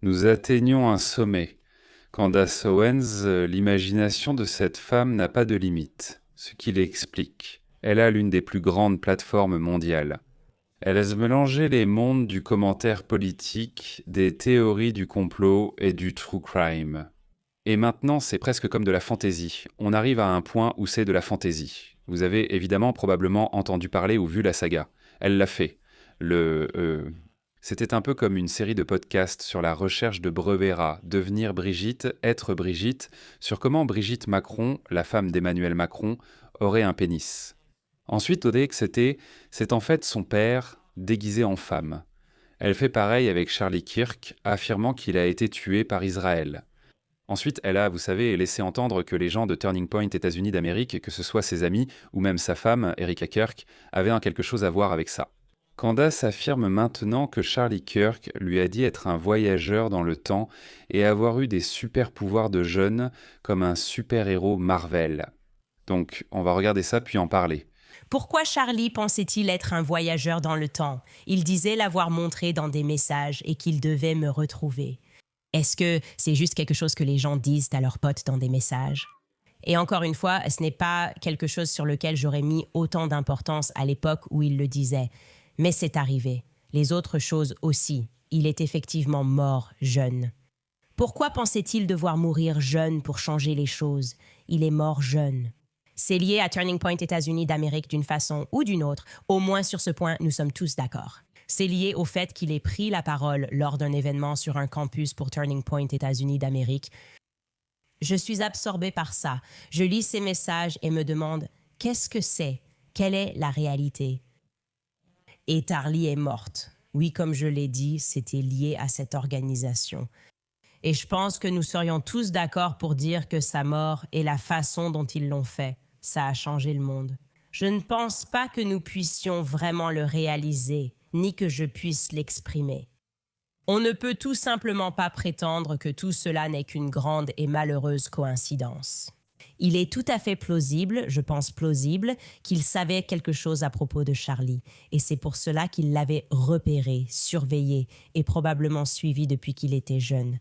Nous atteignons un sommet. Candace Owens, l'imagination de cette femme n'a pas de limite, ce qui l'explique. Elle a l'une des plus grandes plateformes mondiales. Elle laisse mélanger les mondes du commentaire politique, des théories du complot et du true crime. Et maintenant, c'est presque comme de la fantaisie. On arrive à un point où c'est de la fantaisie. Vous avez évidemment probablement entendu parler ou vu la saga. Elle l'a fait. C'était un peu comme une série de podcasts sur la recherche de brevets rats, devenir Brigitte, être Brigitte, sur comment Brigitte Macron, la femme d'Emmanuel Macron, aurait un pénis. Ensuite, Odé, c'est en fait son père déguisé en femme. Elle fait pareil avec Charlie Kirk, affirmant qu'il a été tué par Israël. Ensuite, elle a, vous savez, laissé entendre que les gens de Turning Point États-Unis d'Amérique, que ce soit ses amis ou même sa femme, Erika Kirk, avaient quelque chose à voir avec ça. Candace affirme maintenant que Charlie Kirk lui a dit être un voyageur dans le temps et avoir eu des super pouvoirs de jeune comme un super-héros Marvel. Donc, on va regarder ça puis en parler. Pourquoi Charlie pensait-il être un voyageur dans le temps? Il disait l'avoir montré dans des messages et qu'il devait me retrouver. Est-ce que c'est juste quelque chose que les gens disent à leurs potes dans des messages? Et encore une fois, ce n'est pas quelque chose sur lequel j'aurais mis autant d'importance à l'époque où il le disait. Mais c'est arrivé. Les autres choses aussi. Il est effectivement mort jeune. Pourquoi pensait-il devoir mourir jeune pour changer les choses? Il est mort jeune. C'est lié à Turning Point États-Unis d'Amérique d'une façon ou d'une autre. Au moins sur ce point, nous sommes tous d'accord. C'est lié au fait qu'il ait pris la parole lors d'un événement sur un campus pour Turning Point États-Unis d'Amérique. Je suis absorbée par ça. Je lis ces messages et me demande « Qu'est-ce que c'est? Quelle est la réalité? » Et Tarly est morte. Oui, comme je l'ai dit, c'était lié à cette organisation. Et je pense que nous serions tous d'accord pour dire que sa mort et la façon dont ils l'ont fait, ça a changé le monde. Je ne pense pas que nous puissions vraiment le réaliser, ni que je puisse l'exprimer. On ne peut tout simplement pas prétendre que tout cela n'est qu'une grande et malheureuse coïncidence. Il est tout à fait plausible, je pense plausible, qu'il savait quelque chose à propos de Charlie, et c'est pour cela qu'il l'avait repéré, surveillé et probablement suivi depuis qu'il était jeune.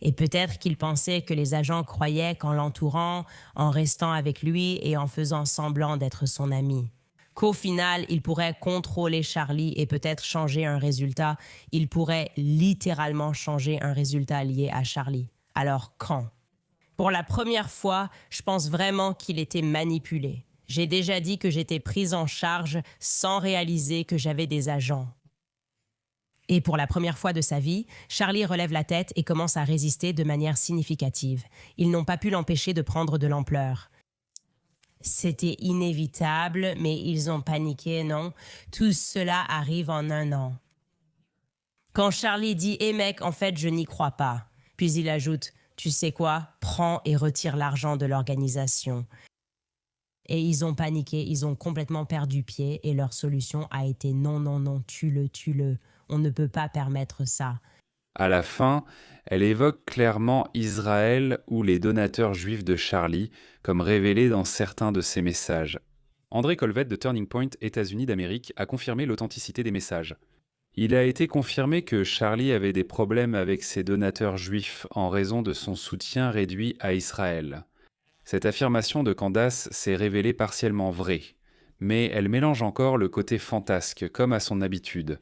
Et peut-être qu'il pensait que les agents croyaient qu'en l'entourant, en restant avec lui et en faisant semblant d'être son ami, qu'au final, il pourrait contrôler Charlie et peut-être changer un résultat. Il pourrait littéralement changer un résultat lié à Charlie. Alors quand? Pour la première fois, je pense vraiment qu'il était manipulé. J'ai déjà dit que j'étais prise en charge sans réaliser que j'avais des agents. Et pour la première fois de sa vie, Charlie relève la tête et commence à résister de manière significative. Ils n'ont pas pu l'empêcher de prendre de l'ampleur. C'était inévitable, mais ils ont paniqué, non? Tout cela arrive en un an. Quand Charlie dit « Hé mec, en fait, je n'y crois pas », puis il ajoute « Tu sais quoi? Prends et retire l'argent de l'organisation. » Et ils ont paniqué, ils ont complètement perdu pied et leur solution a été « Non, non, non, tue-le, tue-le. On ne peut pas permettre ça. » À la fin, elle évoque clairement Israël ou les donateurs juifs de Charlie, comme révélé dans certains de ses messages. André Colvette de Turning Point États-Unis d'Amérique a confirmé l'authenticité des messages. Il a été confirmé que Charlie avait des problèmes avec ses donateurs juifs en raison de son soutien réduit à Israël. Cette affirmation de Candace s'est révélée partiellement vraie, mais elle mélange encore le côté fantasque, comme à son habitude.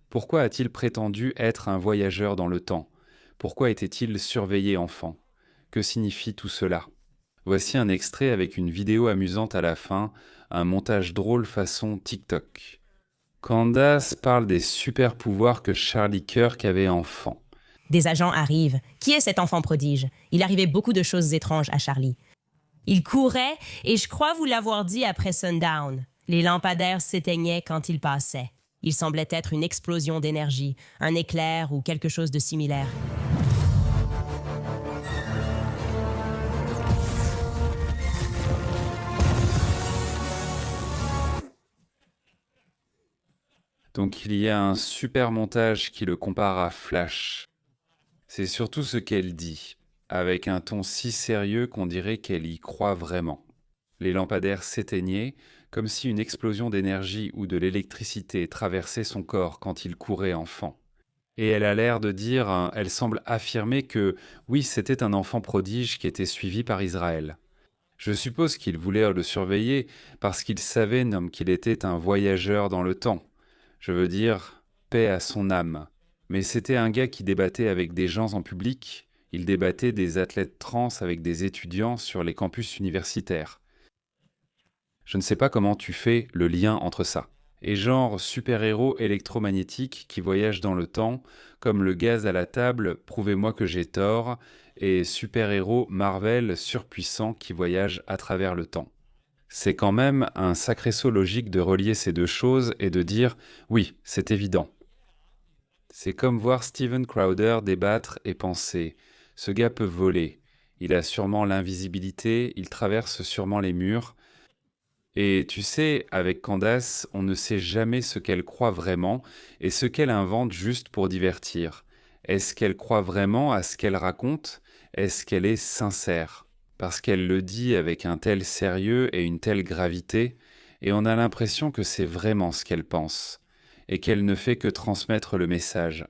Pourquoi a-t-il prétendu être un voyageur dans le temps? Pourquoi était-il surveillé enfant? Que signifie tout cela? Voici un extrait avec une vidéo amusante à la fin, un montage drôle façon TikTok. Candace parle des super pouvoirs que Charlie Kirk avait enfant. Des agents arrivent. Qui est cet enfant prodige? Il arrivait beaucoup de choses étranges à Charlie. Il courait et je crois vous l'avoir dit après sundown. Les lampadaires s'éteignaient quand il passait. Il semblait être une explosion d'énergie, un éclair ou quelque chose de similaire. Donc il y a un super montage qui le compare à Flash. C'est surtout ce qu'elle dit, avec un ton si sérieux qu'on dirait qu'elle y croit vraiment. Les lampadaires s'éteignaient, comme si une explosion d'énergie ou de l'électricité traversait son corps quand il courait enfant. Et elle a l'air de dire, elle semble affirmer que oui, c'était un enfant prodige qui était suivi par Israël. Je suppose qu'il voulait le surveiller parce qu'il savait qu'il était un voyageur dans le temps. Je veux dire, paix à son âme. Mais c'était un gars qui débattait avec des gens en public, il débattait des athlètes trans avec des étudiants sur les campus universitaires. Je ne sais pas comment tu fais le lien entre ça. Et genre super-héros électromagnétiques qui voyagent dans le temps, comme le gaz à la table, prouvez-moi que j'ai tort, et super-héros Marvel surpuissants qui voyagent à travers le temps. C'est quand même un sacré saut logique de relier ces deux choses et de dire « oui, c'est évident ». C'est comme voir Steven Crowder débattre et penser « ce gars peut voler, il a sûrement l'invisibilité, il traverse sûrement les murs ». Et tu sais, avec Candace, on ne sait jamais ce qu'elle croit vraiment et ce qu'elle invente juste pour divertir. Est-ce qu'elle croit vraiment à ce qu'elle raconte? Est-ce qu'elle est sincère? Parce qu'elle le dit avec un tel sérieux et une telle gravité, et on a l'impression que c'est vraiment ce qu'elle pense, et qu'elle ne fait que transmettre le message.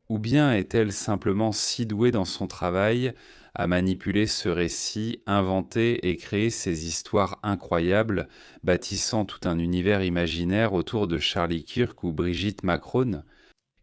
Ou bien est-elle simplement si douée dans son travail à manipuler ce récit, inventer et créer ces histoires incroyables, bâtissant tout un univers imaginaire autour de Charlie Kirk ou Brigitte Macron,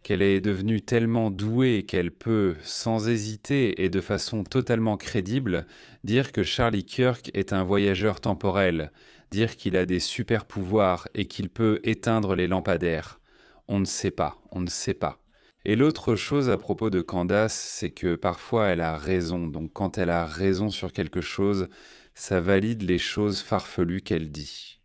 qu'elle est devenue tellement douée qu'elle peut, sans hésiter et de façon totalement crédible, dire que Charlie Kirk est un voyageur temporel, dire qu'il a des super pouvoirs et qu'il peut éteindre les lampadaires. On ne sait pas, on ne sait pas. Et l'autre chose à propos de Candace, c'est que parfois elle a raison. Donc quand elle a raison sur quelque chose, ça valide les choses farfelues qu'elle dit.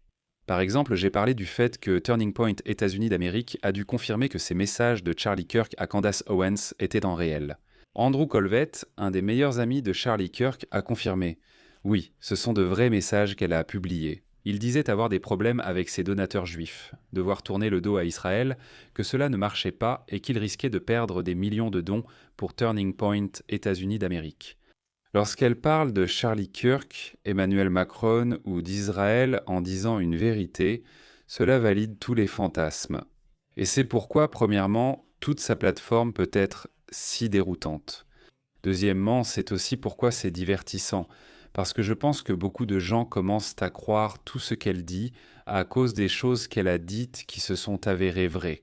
Par exemple, j'ai parlé du fait que Turning Point États-Unis d'Amérique a dû confirmer que ces messages de Charlie Kirk à Candace Owens étaient en réel. Andrew Colvett, un des meilleurs amis de Charlie Kirk, a confirmé « Oui, ce sont de vrais messages qu'elle a publiés ». Il disait avoir des problèmes avec ses donateurs juifs, devoir tourner le dos à Israël, que cela ne marchait pas et qu'il risquait de perdre des millions de dons pour Turning Point États-Unis d'Amérique. Lorsqu'elle parle de Charlie Kirk, Emmanuel Macron ou d'Israël en disant une vérité, cela valide tous les fantasmes. Et c'est pourquoi, premièrement, toute sa plateforme peut être si déroutante. Deuxièmement, c'est aussi pourquoi c'est divertissant, parce que je pense que beaucoup de gens commencent à croire tout ce qu'elle dit à cause des choses qu'elle a dites qui se sont avérées vraies.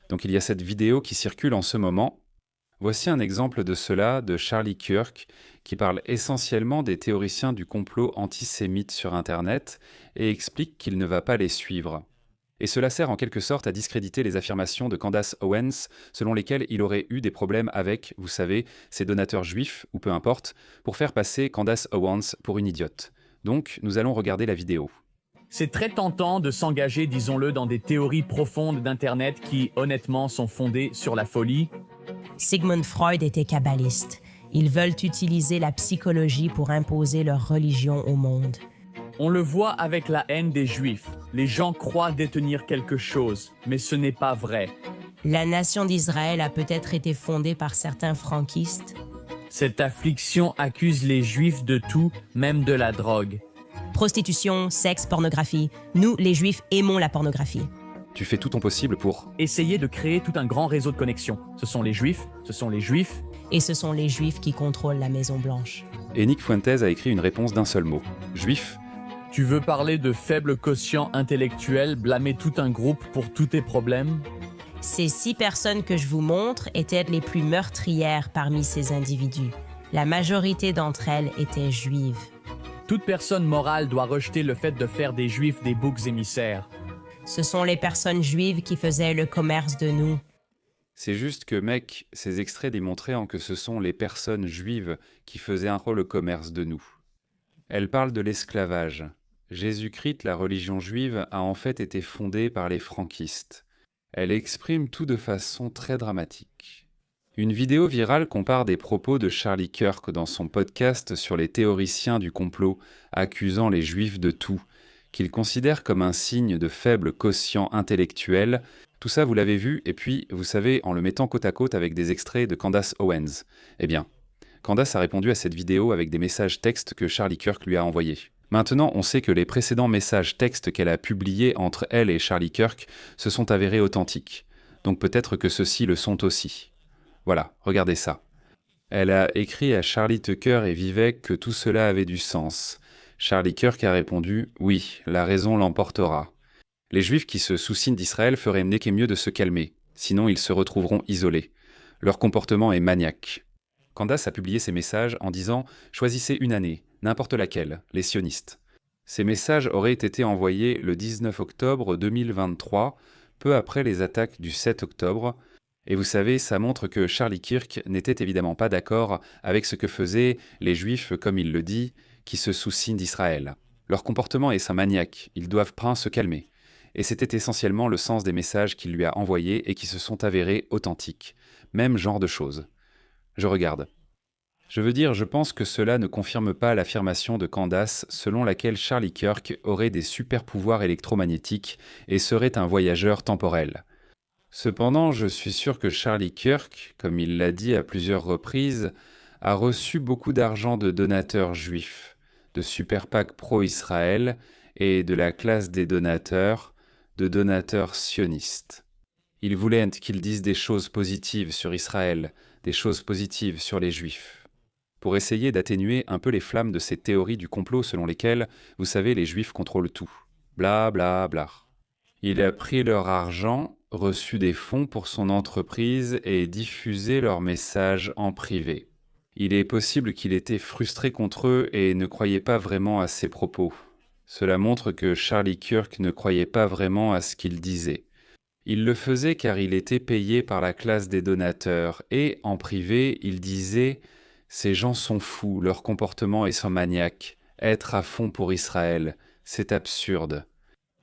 Donc il y a cette vidéo qui circule en ce moment. Voici un exemple de cela de Charlie Kirk, qui parle essentiellement des théoriciens du complot antisémite sur Internet et explique qu'il ne va pas les suivre. Et cela sert en quelque sorte à discréditer les affirmations de Candace Owens, selon lesquelles il aurait eu des problèmes avec, vous savez, ses donateurs juifs, ou peu importe, pour faire passer Candace Owens pour une idiote. Donc, nous allons regarder la vidéo. C'est très tentant de s'engager, disons-le, dans des théories profondes d'Internet qui, honnêtement, sont fondées sur la folie. Sigmund Freud était kabbaliste. Ils veulent utiliser la psychologie pour imposer leur religion au monde. On le voit avec la haine des Juifs. Les gens croient détenir quelque chose, mais ce n'est pas vrai. La nation d'Israël a peut-être été fondée par certains franquistes. Cette affliction accuse les Juifs de tout, même de la drogue. Prostitution, sexe, pornographie. Nous, les Juifs, aimons la pornographie. Tu fais tout ton possible pour... Essayer de créer tout un grand réseau de connexions. Ce sont les Juifs, ce sont les Juifs. Et ce sont les Juifs qui contrôlent la Maison-Blanche. Et Nick Fuentes a écrit une réponse d'un seul mot. Juif. Tu veux parler de faible quotient intellectuel, blâmer tout un groupe pour tous tes problèmes? Ces 6 personnes que je vous montre étaient les plus meurtrières parmi ces individus. La majorité d'entre elles étaient juives. Toute personne morale doit rejeter le fait de faire des Juifs des boucs émissaires. Ce sont les personnes juives qui faisaient le commerce de nous. C'est juste que, mec, ces extraits démontraient que ce sont les personnes juives qui faisaient le commerce de nous. Elle parle de l'esclavage. Jésus-Christ, la religion juive, a en fait été fondée par les franquistes. Elle exprime tout de façon très dramatique. Une vidéo virale compare des propos de Charlie Kirk dans son podcast sur les théoriciens du complot, accusant les juifs de tout, qu'il considère comme un signe de faible quotient intellectuel. Tout ça, vous l'avez vu, et puis, vous savez, en le mettant côte à côte avec des extraits de Candace Owens. Eh bien, Candace a répondu à cette vidéo avec des messages textes que Charlie Kirk lui a envoyés. Maintenant, on sait que les précédents messages textes qu'elle a publiés entre elle et Charlie Kirk se sont avérés authentiques. donc peut-être que ceux-ci le sont aussi. Voilà, regardez ça. Elle a écrit à Charlie Tucker et Vivek que tout cela avait du sens. Charlie Kirk a répondu « Oui, la raison l'emportera ». Les Juifs qui se soucient d'Israël feraient mieux de se calmer, sinon ils se retrouveront isolés. Leur comportement est maniaque. Candace a publié ces messages en disant « Choisissez une année, n'importe laquelle, les sionistes ». Ces messages auraient été envoyés le 19 octobre 2023, peu après les attaques du 7 octobre. Et vous savez, ça montre que Charlie Kirk n'était évidemment pas d'accord avec ce que faisaient les Juifs, comme il le dit, qui se soucient d'Israël. Leur comportement est maniaque, ils doivent se calmer. Et c'était essentiellement le sens des messages qu'il lui a envoyés et qui se sont avérés authentiques. Même genre de choses. Je regarde. Je veux dire, je pense que cela ne confirme pas l'affirmation de Candace selon laquelle Charlie Kirk aurait des super-pouvoirs électromagnétiques et serait un voyageur temporel. Cependant, je suis sûr que Charlie Kirk, comme il l'a dit à plusieurs reprises, a reçu beaucoup d'argent de donateurs juifs, de super PAC pro-Israël et de la classe des donateurs, de donateurs sionistes. Il voulait qu'ils disent des choses positives sur Israël, des choses positives sur les Juifs, pour essayer d'atténuer un peu les flammes de ces théories du complot selon lesquelles, vous savez, les Juifs contrôlent tout. Bla bla bla. Il a pris leur argent, reçu des fonds pour son entreprise et diffusé leurs messages en privé. Il est possible qu'il était frustré contre eux et ne croyait pas vraiment à ses propos. Cela montre que Charlie Kirk ne croyait pas vraiment à ce qu'il disait. Il le faisait car il était payé par la classe des donateurs et, en privé, il disait « Ces gens sont fous, leur comportement est maniaque. Être à fond pour Israël, c'est absurde. »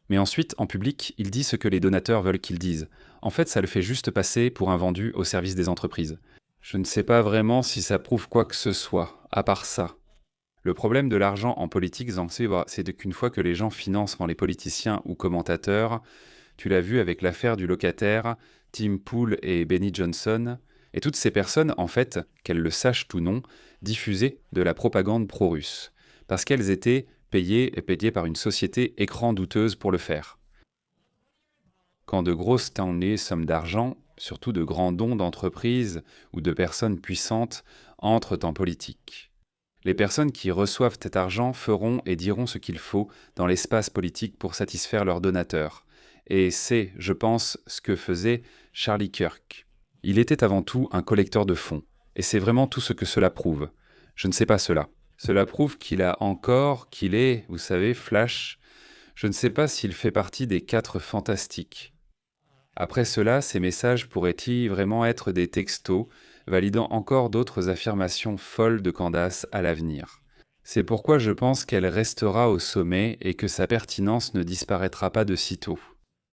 Mais ensuite, en public, il dit ce que les donateurs veulent qu'il dise. En fait, ça le fait juste passer pour un vendu au service des entreprises. Je ne sais pas vraiment si ça prouve quoi que ce soit, à part ça. Le problème de l'argent en politique, c'est qu'une fois que les gens financent les politiciens ou commentateurs, tu l'as vu avec l'affaire du locataire, Tim Pool et Benny Johnson, et toutes ces personnes, en fait, qu'elles le sachent ou non, diffusaient de la propagande pro-russe, parce qu'elles étaient payées par une société écran douteuse pour le faire. Quand de grosses sommes d'argent, surtout de grands dons d'entreprises ou de personnes puissantes, entrent en politique. Les personnes qui reçoivent cet argent feront et diront ce qu'il faut dans l'espace politique pour satisfaire leurs donateurs. Et c'est, je pense, ce que faisait Charlie Kirk. Il était avant tout un collecteur de fonds, et c'est vraiment tout ce que cela prouve. Je ne sais pas cela. Cela prouve qu'il est, vous savez, Flash. Je ne sais pas s'il fait partie des 4 fantastiques. Après cela, ces messages pourraient-ils vraiment être des textos, validant encore d'autres affirmations folles de Candace à l'avenir. C'est pourquoi je pense qu'elle restera au sommet et que sa pertinence ne disparaîtra pas de sitôt.